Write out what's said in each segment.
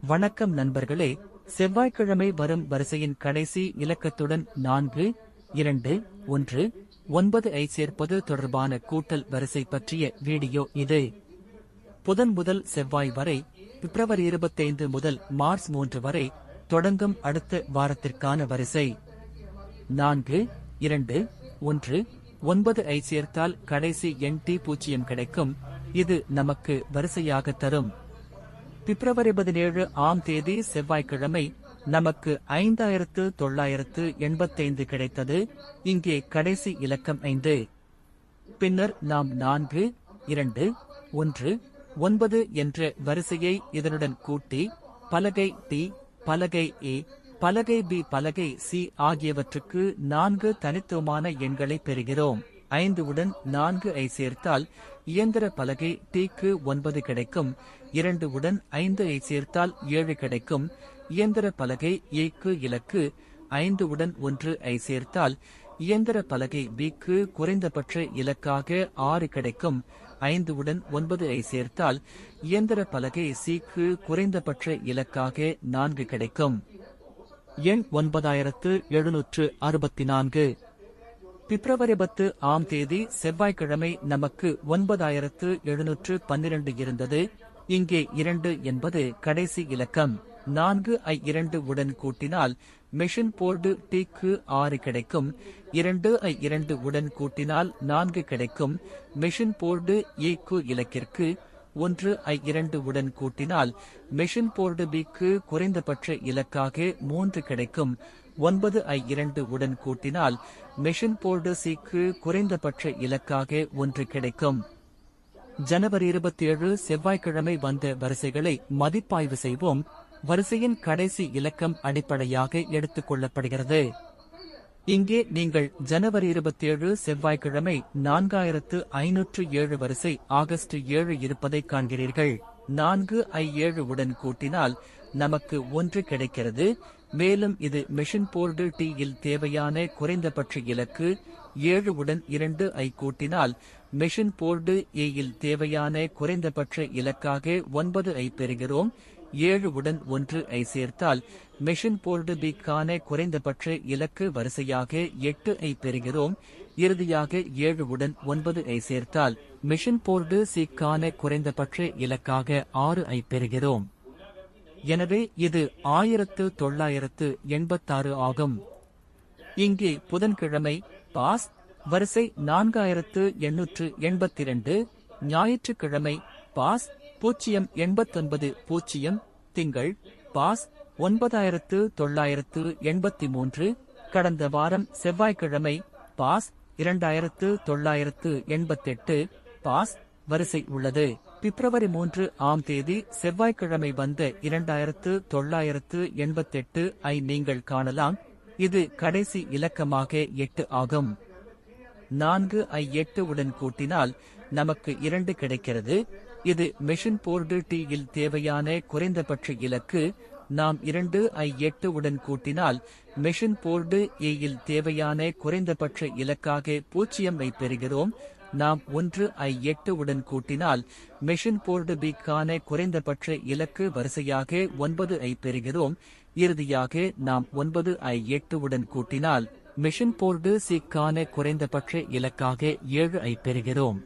வணக்கம் நண்பர்களே. செவ்வாய்க்கிழமை வரும் வரிசையின் கடைசி இலக்கத்துடன் 4, 2, 1, 9 ஐ சேர்ப்பது தொடர்பான கூட்டல் வரிசை பற்றிய வீடியோ இது. புதன் முதல் செவ்வாய் வரை, பிப்ரவரி 25 முதல் மார்ச் 3 வரை தொடங்கும் அடுத்த வாரத்திற்கான வரிசை. 4, 2, 1, 9 ஐ சேர்த்தால் கடைசி எண் T0 கிடைக்கும். இது நமக்கு வரிசையாக தரும். பிப்ரவரி 17 ஆம் தேதி செவ்வாய்க்கிழமை நமக்கு 5985 கிடைத்தது. இங்கே கடைசி இலக்கம் 5. பின்னர் நாம் 4, 2, 1, 9 என்ற வரிசையை இதனுடன் கூட்டி பலகை T, பலகை A, பலகை B, பலகை C ஆகியவற்றுக்கு 4 தனித்துவமான எண்களை பெறுகிறோம். 5 உடன் 4 ஐ சேர்த்தால் இயந்திர பலகை T-க்கு 9 கிடைக்கும். 2 உடன் 5 ஐ சேர்த்தால் 7 கிடைக்கும். இயந்திர பலகை A-க்கு இலக்கு. 5 உடன் 1 ஐ சேர்த்தால் இயந்திர பலகை B-க்கு குறைந்தபட்ச இலக்காக 6 கிடைக்கும். 5 உடன் 9 ஐ சேர்த்தால் இயந்திர பலகை C-க்கு குறைந்தபட்ச இலக்காக 4 கிடைக்கும். எண் 9764. பிப்ரவரி 10 ஆம் தேதி செவ்வாய்க்கிழமை நமக்கு 9712 இருந்தது. இங்கே 2 என்பது கடைசி இலக்கம். 4 ஐ 2 உடன் கூட்டினால் மெஷின் போர்டு T-க்கு 6 கிடைக்கும். 2 ஐ 2 உடன் கூட்டினால் 4 கிடைக்கும். மெஷின் போர்டு A-க்கு இலக்கிற்கு. 1 ஐ 2 உடன் கூட்டினால் மெஷின் போர்டு B-க்கு குறைந்தபட்ச இலக்காக 3 கிடைக்கும். 9 ஐ 2 உடன் கூட்டினால் மெஷின் போர்டு C-க்கு குறைந்தபட்ச இலக்காக 1 கிடைக்கும். ஜனவரி 27 செவ்வாய்க்கிழமை வந்த வரிசைகளை மதிப்பாய்வு செய்வோம். வரிசையின் கடைசி இலக்கம் அடிப்படையாக எடுத்துக் கொள்ளப்படுகிறது. இங்கே நீங்கள் ஜனவரி 27 செவ்வாய்க்கிழமை 4507 வரிசை ஆகஸ்ட் 7 இருப்பதை காண்கிறீர்கள். 4 ஐ 7 உடன் கூட்டினால் நமக்கு 1 கிடைக்கிறது. மேலும் இது மெஷின் போர்டு T-இல் தேவையான குறைந்தபட்ச இலக்கு. 7 உடன் 2 ஐ கூட்டினால் மெஷின் போர்டு A-இல் தேவையான குறைந்தபட்ச இலக்காக 9 ஐ பெறுகிறோம். 7 உடன் 1 ஐ சேர்த்தால் மெஷின் போர்டு B-க்கான குறைந்தபட்ச இலக்கு வரிசையாக 8 ஐ பெறுகிறோம். இறுதியாக 7 உடன் 9 ஐ சேர்த்தால் மெஷின் போர்டு C-க்கான குறைந்தபட்ச இலக்காக 6 ஐ பெறுகிறோம். எனவே இது 1986 ஆகும். இங்கே புதன்கிழமை பாஸ் வரிசை 4882, ஞாயிற்றுக்கிழமை பாஸ் 089, திங்கள் பாஸ் 9983, கடந்த வாரம் செவ்வாய்க்கிழமை பாஸ் 2988 பாஸ் வரிசை உள்ளது. பிப்ரவரி 3 ஆம் தேதி செவ்வாய்க்கிழமை வந்த 2988 ஐ நீங்கள் காணலாம். இது கடைசி இலக்கமாக 8 ஆகும். 4 ஐ 8 உடன் கூட்டினால் நமக்கு 2 கிடைக்கிறது. இது மெஷின் போர்டு T-இல் தேவையான குறைந்தபட்ச இலக்கு. நாம் 2 ஐ 8 உடன் கூட்டினால் மெஷின் போர்டு A-இல் தேவையான குறைந்தபட்ச இலக்காக 0 ஐ பெறுகிறோம். நாம் 1 ஐ 8 உடன் கூட்டினால் மெஷின் போர்டு B-க்கான குறைந்தபட்ச இலக்கு வரிசையாக 9 ஐ பெறுகிறோம். இறுதியாக நாம் 9 ஐ 8 உடன் கூட்டினால் மெஷின் போர்டு C-க்கான குறைந்தபட்ச இலக்காக 7 ஐ பெறுகிறோம்.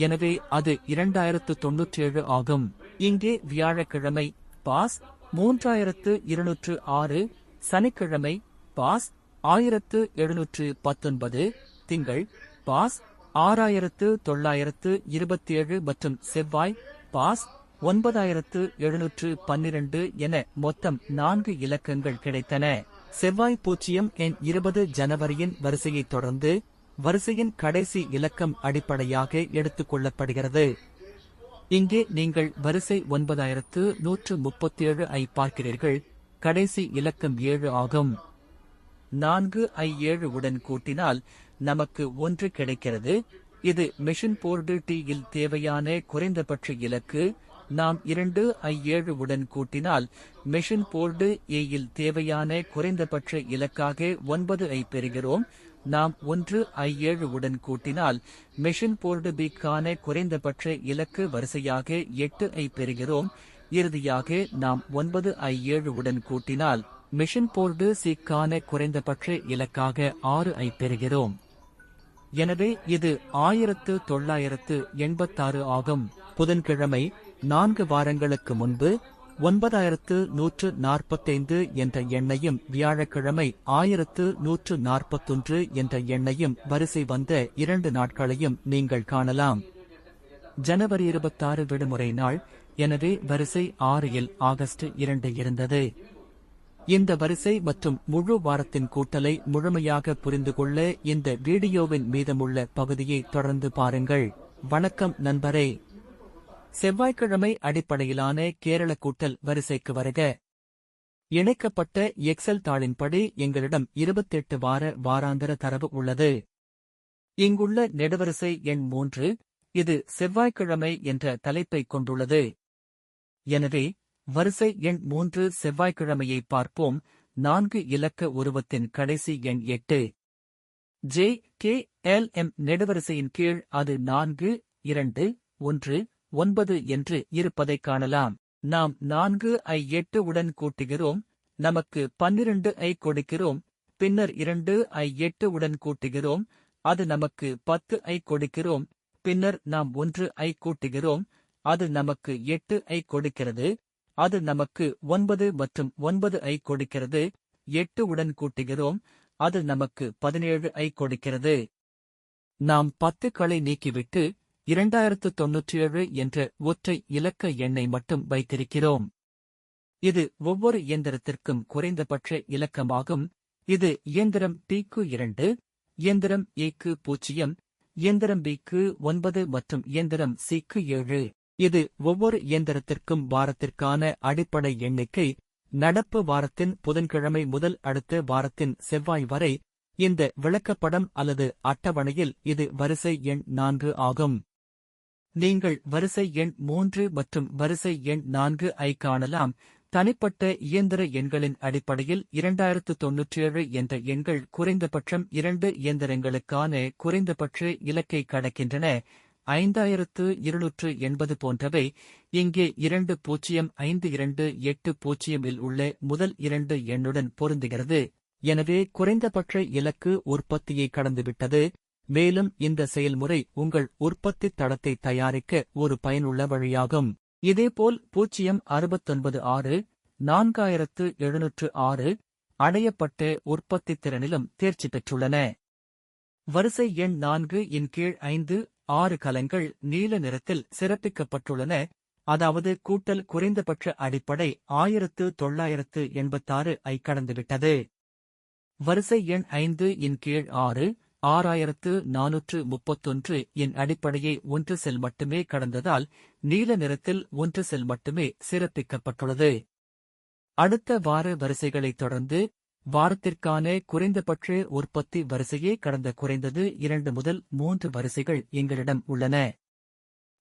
எனவே அது 2097 ஆகும். இங்கே வியாழக்கிழமை பாஸ் 3206, சனிக்கிழமை பாஸ் 1719, திங்கள் பாஸ் 6927 மற்றும் செவ்வாய் பாஸ் 9712 என மொத்தம் 4 இலக்கங்கள் கிடைத்தன. செவ்வாய் 0 எண் 20 ஜனவரியின் வரிசையைத் தொடர்ந்து வரிசையின் கடைசி இலக்கம் அடிப்படையாக எடுத்துக் கொள்ளப்படுகிறது. இங்கே நீங்கள் வரிசை 9137 ஐ பார்க்கிறீர்கள். கடைசி இலக்கம் 7 ஆகும். 4 ஐ 7 உடன் கூட்டினால் நமக்கு 1 கிடைக்கிறது. இது மெஷின் போர்டு T-இல் தேவையான குறைந்தபட்ச இலக்கு. நாம் 2 ஐ 7 உடன் கூட்டினால் மெஷின் போர்டு A-இல் தேவையான குறைந்தபட்ச இலக்காக 9 ஐ பெறுகிறோம். நாம் 1 ஐ 7 உடன் கூட்டினால் மெஷின் போர்டு B-க்கான குறைந்தபட்ச இலக்கு வரிசையாக 8 ஐ பெறுகிறோம். இறுதியாக நாம் 9ஐ7 உடன் கூட்டினால் மிஷன் போர்டு சிக்கான குறைந்தபட்ச இலக்காக 6ஐ பெறுகிறோம். எனவே இது 1986 ஆகும். புதன்கிழமை 4 வாரங்களுக்கு முன்பு 9145 என்ற எண்ணையும் வியாழக்கிழமை 1141 என்ற எண்ணையும் வரிசை வந்த 2 நாட்களையும் நீங்கள் காணலாம். ஜனவரி 26 விடுமுறை நாள், எனவே வரிசை 6 ஆகஸ்ட் 2 இருந்தது. இந்த வரிசை மற்றும் முழு வாரத்தின் கூட்டலை முழுமையாக புரிந்து கொள்ள இந்த வீடியோவின் மீதமுள்ள பகுதியை தொடர்ந்து பாருங்கள். வணக்கம் நண்பரே. செவ்வாய்க்கிழமை அடிப்படையிலான கேரள கூட்டல் வரிசைக்கு வருக. இணைக்கப்பட்ட எக்ஸல் தாளின்படி எங்களிடம் 28 வார வாராந்திர தரவு உள்ளது. இங்குள்ள நெடுவரிசை எண் 3, இது செவ்வாய்க்கிழமை என்ற தலைப்பைக் கொண்டுள்ளது. எனவே வரிசை எண் 3 செவ்வாய்க்கிழமையை பார்ப்போம். 4 இலக்க உருவத்தின் கடைசி எண் 8. JKLM நெடுவரிசையின் கீழ் அது 4, 2, 1, 9 என்று இருப்பதைக் காணலாம். நாம் 4ஐ8 உடன் கூட்டுகிறோம், நமக்கு 12ஐ கொடுக்கிறோம். பின்னர் 2ஐ8 உடன் கூட்டுகிறோம், அது நமக்கு 10ஐ கொடுக்கிறோம். பின்னர் நாம் 1ஐ கூட்டுகிறோம், அது நமக்கு 8ஐ கொடுக்கிறது. அது நமக்கு 9 மற்றும் 9ஐ கொடுக்கிறது. 8 உடன் கூட்டுகிறோம், அது நமக்கு 17ஐ கொடுக்கிறது. நாம் 10களை நீக்கிவிட்டு 2097 என்ற ஒற்றை இலக்க எண்ணை மட்டும் வைத்திருக்கிறோம். இது ஒவ்வொரு இயந்திரத்திற்கும் குறைந்தபட்ச இலக்கமாகும். இது இயந்திரம் T-க்கு 2, இயந்திரம் A-க்கு 0, இயந்திரம் B-க்கு 9 மற்றும் இயந்திரம் C-க்கு 7. இது ஒவ்வொரு இயந்திரத்திற்கும் வாரத்திற்கான அடிப்படை எண்ணிக்கை. நடப்பு வாரத்தின் புதன்கிழமை முதல் அடுத்த வாரத்தின் செவ்வாய் வரை. இந்த விளக்கப்படம் அல்லது அட்டவணையில் இது வரிசை எண் 4 ஆகும். நீங்கள் வரிசை எண் 3 மற்றும் வரிசை எண் 4 ஐ காணலாம். தனிப்பட்ட இயந்திர எண்களின் அடிப்படையில் 2097 என்ற எண்கள் குறைந்தபட்சம் 2 இயந்திரங்களுக்கான குறைந்தபட்ச இலக்கை கடக்கின்றன. 5280 போன்றவை. இங்கே 205280 இல் உள்ள முதல் 2 எண்ணுடன் பொருந்துகிறது. எனவே குறைந்தபட்ச இலக்கு உற்பத்தியை கடந்துவிட்டது. மேலும் இந்த செயல்முறை உங்கள் உற்பத்தி தடத்தை தயாரிக்க ஒரு பயனுள்ள வழியாகும். இதேபோல் 069.6, 4706 அடையப்பட்ட உற்பத்தி திறனிலும் தேர்ச்சி பெற்றுள்ளன. வரிசை எண் 4 இன் கீழ் 5, 6 கலங்கள் நீல நிறத்தில் சிறப்பிக்கப்பட்டுள்ளன. அதாவது கூட்டல் குறைந்தபட்ச அடிப்படை 1986 ஐ கடந்துவிட்டது. வரிசை எண் 5 இன் கீழ் 6, 6431 இன் அடிப்படையை 1 செல் மட்டுமே கடந்ததால் நீல நிறத்தில் 1 செல் மட்டுமே சிறப்பிக்கப்பட்டுள்ளது. அடுத்த வார வரிசைகளைத் தொடர்ந்து வாரத்திற்கான குறைந்தபட்ச உற்பத்தி வரிசையே கடந்த குறைந்தது 2 முதல் 3 வரிசைகள் எங்களிடம் உள்ளன.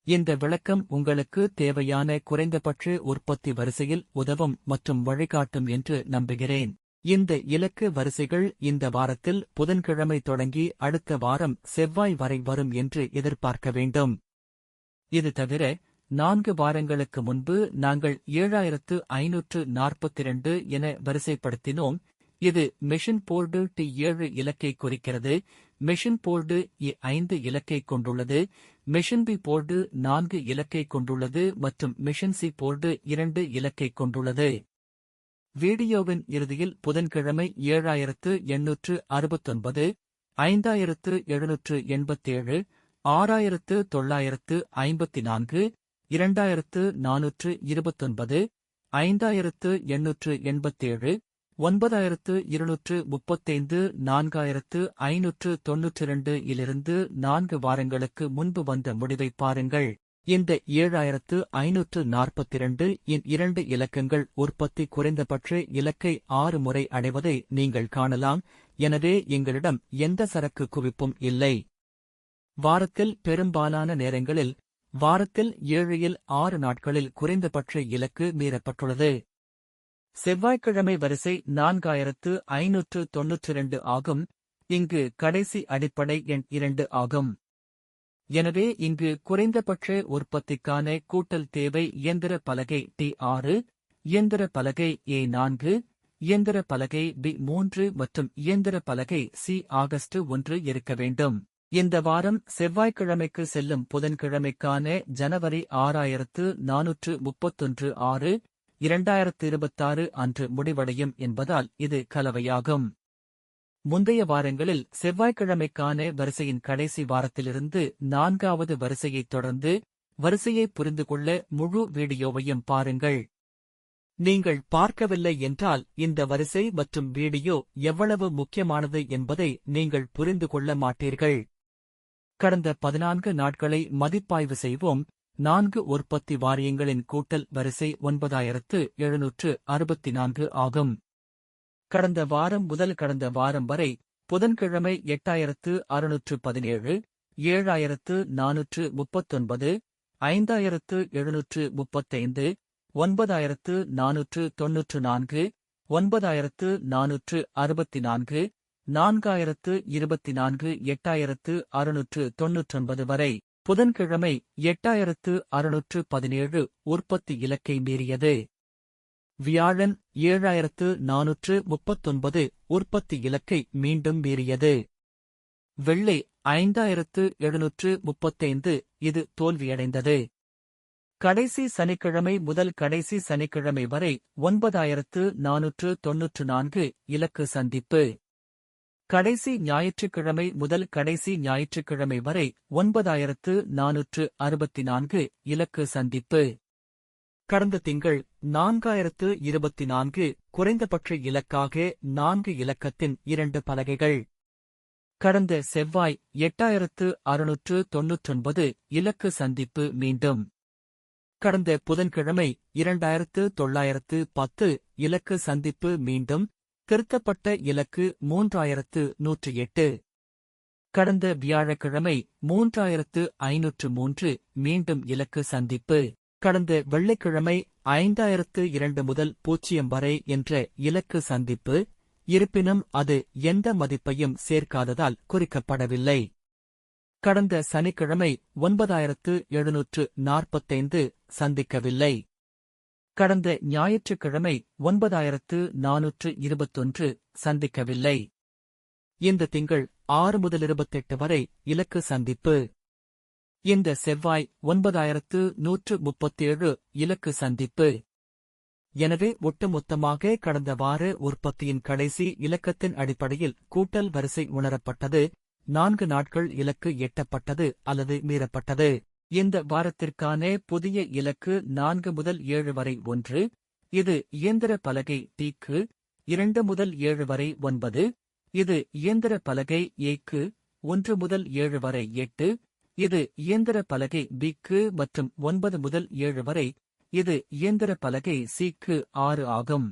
இந்த விளக்கம் உங்களுக்கு தேவையான குறைந்தபட்ச உற்பத்தி வரிசையில் உதவும் மற்றும் வழிகாட்டும் என்று நம்புகிறேன். இந்த இலக்கு வரிசைகள் இந்த வாரத்தில் புதன்கிழமை தொடங்கி அடுத்த வாரம் செவ்வாய் வரை வரும் என்று எதிர்பார்க்க வேண்டும். இது தவிர 4 வாரங்களுக்கு முன்பு நாங்கள் 7542 என வரிசைப்படுத்தினோம். இது மெஷின் போர்டு T7 இலக்கை குறிக்கிறது. மெஷின் போர்டு E5 இலக்கை கொண்டுள்ளது. மெஷின் B போர்டு 4 இலக்கை கொண்டுள்ளது மற்றும் மெஷின் C போர்டு 2 இலக்கை கொண்டுள்ளது. வீடியோவின் இறுதியில் புதன்கிழமை 7869, 5787, 6954, 2429, 5887, 9235, 4592 இலிருந்து 4 வாரங்களுக்கு முன்பு வந்த முடிவை பாருங்கள். இந்த 7542 இன் 2 இலக்கங்கள் உற்பத்தி குறைந்தபட்ச இலக்கை 6 முறை அடைவதை நீங்கள் காணலாம். எனவே எங்களிடம் எந்த சரக்கு குவிப்பும் இல்லை. வாரத்தில் பெரும்பாலான நேரங்களில் வாரத்தில் 7 இல் 6 நாட்களில் குறைந்தபட்ச இலக்கு மீறப்பட்டுள்ளது. செவ்வாய்க்கிழமை வரிசை 4592 ஆகும். இங்கு கடைசி அடிப்படை எண் 2 ஆகும். எனவே இங்கு குறைந்தபட்ச உற்பத்திக்கான கூட்டல் தேவை இயந்திர பலகை T6, இயந்திர பலகை A4, இயந்திர பலகை B3 மற்றும் இயந்திர பலகை C ஆகஸ்ட் 1 இருக்க வேண்டும். இந்த வாரம் செவ்வாய்க்கிழமைக்கு செல்லும் புதன்கிழமைக்கான ஜனவரி 6431 6, 2026 அன்று முடிவடையும் என்பதால் இது கலவையாகும். முந்தைய வாரங்களில் செவ்வாய்க்கிழமைக்கான வரிசையின் கடைசி வாரத்திலிருந்து 4வது வரிசையைத் தொடர்ந்து வரிசையை புரிந்துகொள்ள முழு வீடியோவையும் பாருங்கள். நீங்கள் பார்க்கவில்லை என்றால் இந்த வரிசை மற்றும் வீடியோ எவ்வளவு முக்கியமானது என்பதை நீங்கள் புரிந்து கொள்ள மாட்டீர்கள். கடந்த 14 நாட்களை மதிப்பாய்வு செய்வோம். 4 உற்பத்தி வாரியங்களின் கூட்டல் வரிசை 9764 ஆகும். கடந்த வாரம் முதல் கடந்த வாரம் வரை புதன்கிழமை 8617, 7439, 5735, 9494, 9464, 4024, 8699 வரை. புதன்கிழமை 8617 உற்பத்தி இலக்கை மீறியது. வியாழன் 7439 உற்பத்தி இலக்கை மீண்டும் மீறியது. வெள்ளி 5735 இது தோல்வியடைந்தது. கடைசி சனிக்கிழமை முதல் கடைசி சனிக்கிழமை வரை 9494 இலக்கு சந்திப்பு. கடைசி ஞாயிற்றுக்கிழமை முதல் கடைசி ஞாயிற்றுக்கிழமை வரை 9464 இலக்கு சந்திப்பு. கடந்த திங்கள் 4024 குறைந்தபட்ச இலக்காக 4 இலக்கத்தின் 2 பலகைகள். கடந்த செவ்வாய் 8699 இலக்கு சந்திப்பு மீண்டும். கடந்த புதன்கிழமை 2910 இலக்கு சந்திப்பு மீண்டும். திருத்தப்பட்ட இலக்கு 3108. கடந்த வியாழக்கிழமை 3503 மீண்டும் இலக்கு சந்திப்பு. கடந்த வெள்ளிக்கிழமை 5002 முதல் 0 வரை என்ற இலக்கு சந்திப்பு. இருப்பினும் அது எந்த மதிப்பையும் சேர்க்காததால் குறிக்கப்படவில்லை. கடந்த சனிக்கிழமை 9745 சந்திக்கவில்லை. கடந்த ஞாயிற்றுக்கிழமை 9421 சந்திக்கவில்லை. இந்த திங்கள் 6 முதல் 28 வரை இலக்கு சந்திப்பு. இந்த செவ்வாய் 9137 இலக்கு சந்திப்பு. எனவே ஒட்டுமொத்தமாக கடந்த வார உற்பத்தியின் கடைசி இலக்கத்தின் அடிப்படையில் கூட்டல் வரிசை உணரப்பட்டது. 4 நாட்கள் இலக்கு எட்டப்பட்டது அல்லது மீறப்பட்டது. இந்த வாரத்திற்கான புதிய இலக்கு 4 முதல் 7 வரை 1. இது இயந்திர பலகை Tக்கு. 2 முதல் 7 வரை 9. இது இயந்திர பலகை Aக்கு. 1 முதல் 7 வரை 8. இது இயந்திர பலகை Bக்கு மற்றும் 9 முதல் 7 வரை. இது இயந்திர பலகை Cக்கு 6 ஆகும்.